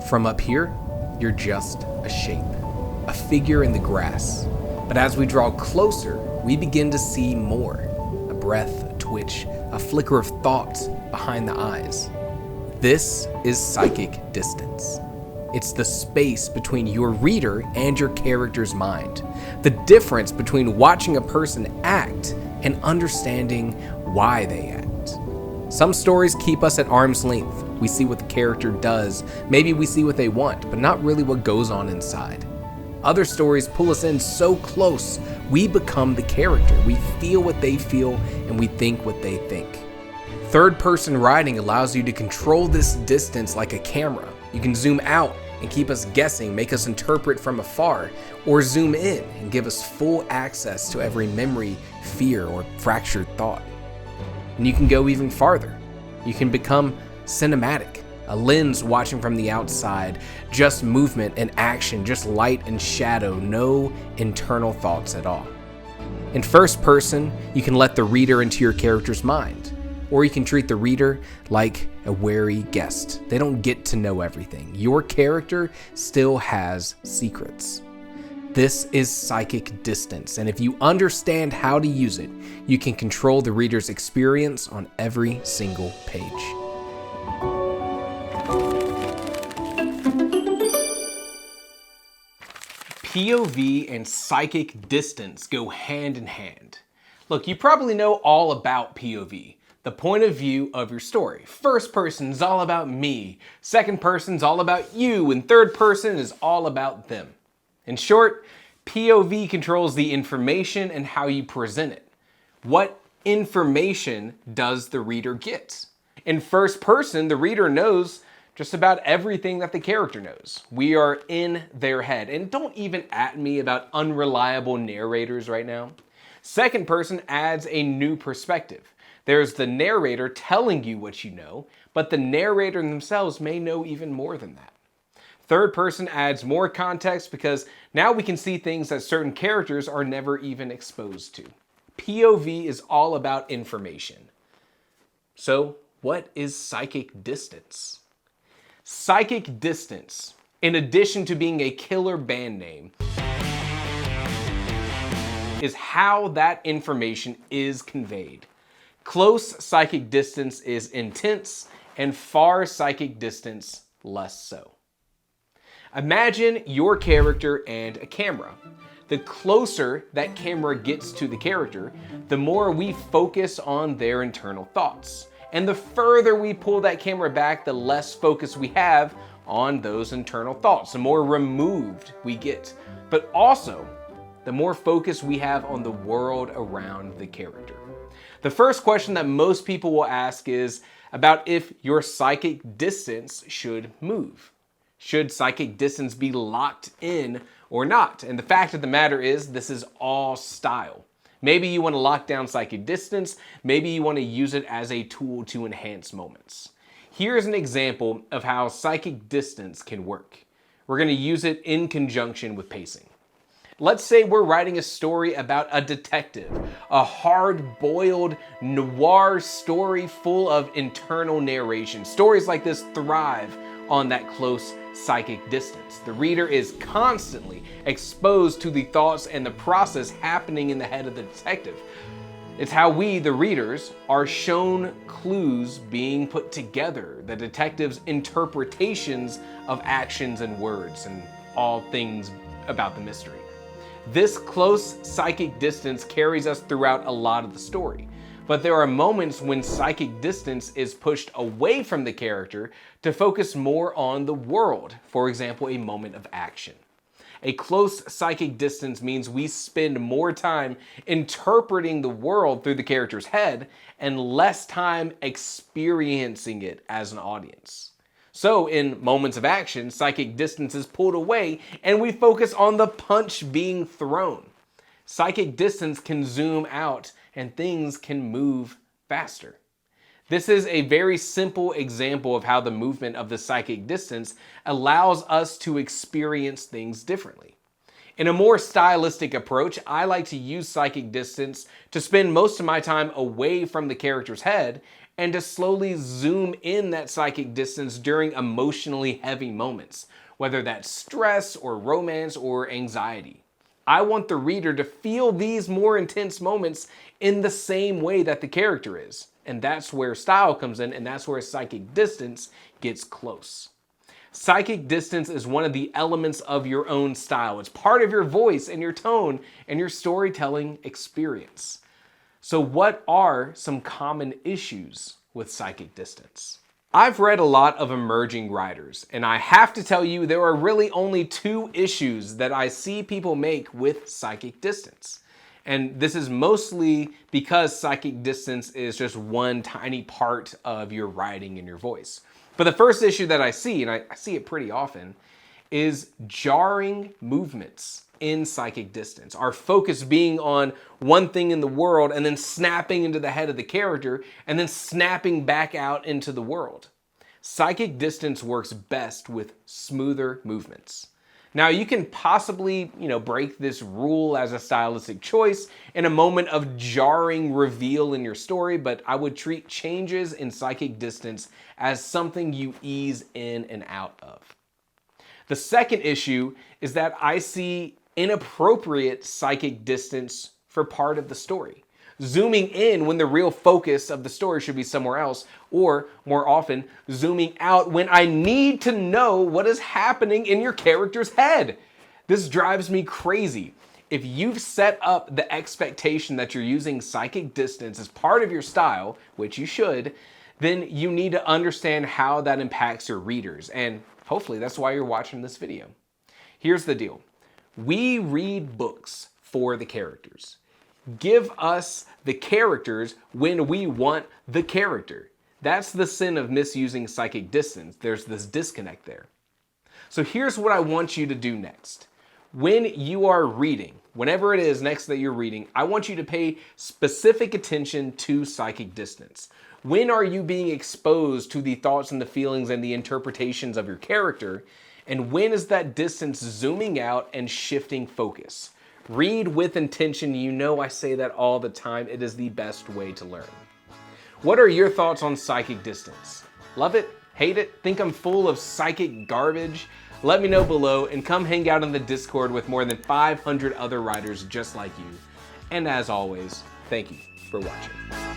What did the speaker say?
From up here, you're just a shape, a figure in the grass. But as we draw closer, we begin to see more. A breath, a twitch, a flicker of thought behind the eyes. This is psychic distance. It's the space between your reader and your character's mind. The difference between watching a person act and understanding why they act. Some stories keep us at arm's length. We see what the character does. Maybe we see what they want, but not really what goes on inside. Other stories pull us in so close, we become the character. We feel what they feel, and we think what they think. Third-person writing allows you to control this distance like a camera. You can zoom out and keep us guessing, make us interpret from afar, or zoom in and give us full access to every memory, fear, or fractured thought. And you can go even farther. You can become cinematic, a lens watching from the outside, just movement and action, just light and shadow, no internal thoughts at all. In first person, you can let the reader into your character's mind, or you can treat the reader like a wary guest. They don't get to know everything. Your character still has secrets. This is psychic distance, and if you understand how to use it, you can control the reader's experience on every single page. POV and psychic distance go hand in hand. Look, you probably know all about POV, the point of view of your story. First person is all about me, second person is all about you, and third person is all about them. In short, POV controls the information and how you present it. What information does the reader get? In first person, the reader knows just about everything that the character knows. We are in their head. And don't even at me about unreliable narrators right now. Second person adds a new perspective. There's the narrator telling you what you know, but the narrator themselves may know even more than that. Third person adds more context because now we can see things that certain characters are never even exposed to. POV is all about information. So, what is psychic distance? Psychic distance, in addition to being a killer band name, is how that information is conveyed. Close psychic distance is intense, and far psychic distance less so. Imagine your character and a camera. The closer that camera gets to the character, the more we focus on their internal thoughts. And the further we pull that camera back, the less focus we have on those internal thoughts, the more removed we get. But also, the more focus we have on the world around the character. The first question that most people will ask is about if your psychic distance should move. Should psychic distance be locked in or not? And the fact of the matter is, this is all style. Maybe you want to lock down psychic distance. Maybe you want to use it as a tool to enhance moments. Here's an example of how psychic distance can work. We're going to use it in conjunction with pacing. Let's say we're writing a story about a detective, a hard-boiled noir story full of internal narration. Stories like this thrive on that close psychic distance. The reader is constantly exposed to the thoughts and the process happening in the head of the detective. It's how we, the readers, are shown clues being put together, the detective's interpretations of actions and words, and all things about the mystery. This close psychic distance carries us throughout a lot of the story. But there are moments when psychic distance is pushed away from the character to focus more on the world. For example, a moment of action. A close psychic distance means we spend more time interpreting the world through the character's head and less time experiencing it as an audience. So in moments of action, psychic distance is pulled away and we focus on the punch being thrown. Psychic distance can zoom out and things can move faster. This is a very simple example of how the movement of the psychic distance allows us to experience things differently. In a more stylistic approach, I like to use psychic distance to spend most of my time away from the character's head and to slowly zoom in that psychic distance during emotionally heavy moments, whether that's stress or romance or anxiety. I want the reader to feel these more intense moments in the same way that the character is. And that's where style comes in, and that's where psychic distance gets close. Psychic distance is one of the elements of your own style. It's part of your voice and your tone and your storytelling experience. So what are some common issues with psychic distance? I've read a lot of emerging writers, and I have to tell you there are really only two issues that I see people make with psychic distance. And this is mostly because psychic distance is just one tiny part of your writing and your voice. But the first issue that I see, and I see it pretty often, is jarring movements in psychic distance. Our focus being on one thing in the world and then snapping into the head of the character and then snapping back out into the world. Psychic distance works best with smoother movements. Now you can possibly, break this rule as a stylistic choice in a moment of jarring reveal in your story, but I would treat changes in psychic distance as something you ease in and out of. The second issue is that I see inappropriate psychic distance for part of the story. Zooming in when the real focus of the story should be somewhere else, or more often, zooming out when I need to know what is happening in your character's head. This drives me crazy. If you've set up the expectation that you're using psychic distance as part of your style, which you should, then you need to understand how that impacts your readers. And hopefully that's why you're watching this video. Here's the deal. We read books for the characters. Give us the characters when we want the character. That's the sin of misusing psychic distance. There's this disconnect there. So here's what I want you to do next. When you are reading, whenever it is next that you're reading, I want you to pay specific attention to psychic distance. When are you being exposed to the thoughts and the feelings and the interpretations of your character? And when is that distance zooming out and shifting focus? Read with intention. You know I say that all the time. It is the best way to learn. What are your thoughts on psychic distance? Love it? Hate it? Think I'm full of psychic garbage? Let me know below and come hang out in the Discord with more than 500 other writers just like you. And as always, thank you for watching.